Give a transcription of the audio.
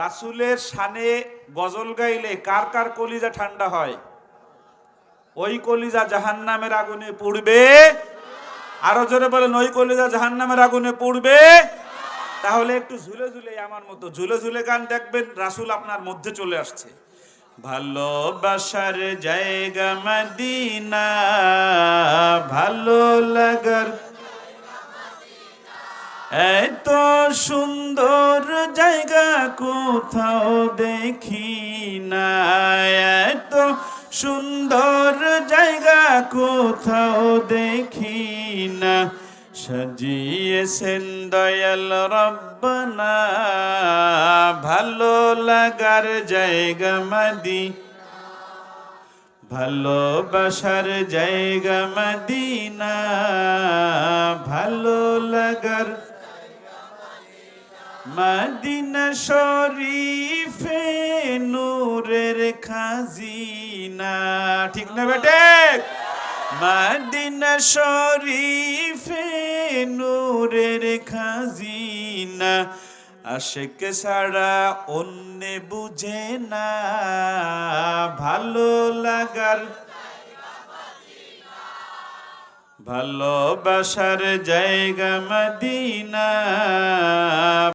রাসূলের শানে গজল গাইলে কার কার কলিজা ঠান্ডা হয়? ওই কলিজা জাহান্নামের আগুনে পুড়বে। আরো জোরে বলেন, ওই কলিজা জাহান্নামের আগুনে পুড়বে। তাহলে একটু ঝুলে ঝুলে আমার মতো ঝুলে ঝুলে গান দেখবেন, রাসূল আপনার মধ্যে চলে আসছে। ভালোবাসার জায়গা মদিনা, ভালো লাগার এত সুন্দর জায়গা কোথাও দেখি না, এত সুন্দর জায়গা কোথাও দেখি না। সাজিয়েছেন দয়াল রব্বানা, ভালো লাগার জায়গা মদিনা, ভালোবাসার জায়গা মদিনা, ভালো লাগার মদিনা শরীফে নূরের খাজিনা। ঠিক না বেটে? মদিনা শরীফে নূরের খাজিনা, আশিক ছাড়া অন্য বুঝে না, ভালো লাগার ভালোবাসার জায়গা মদিনা।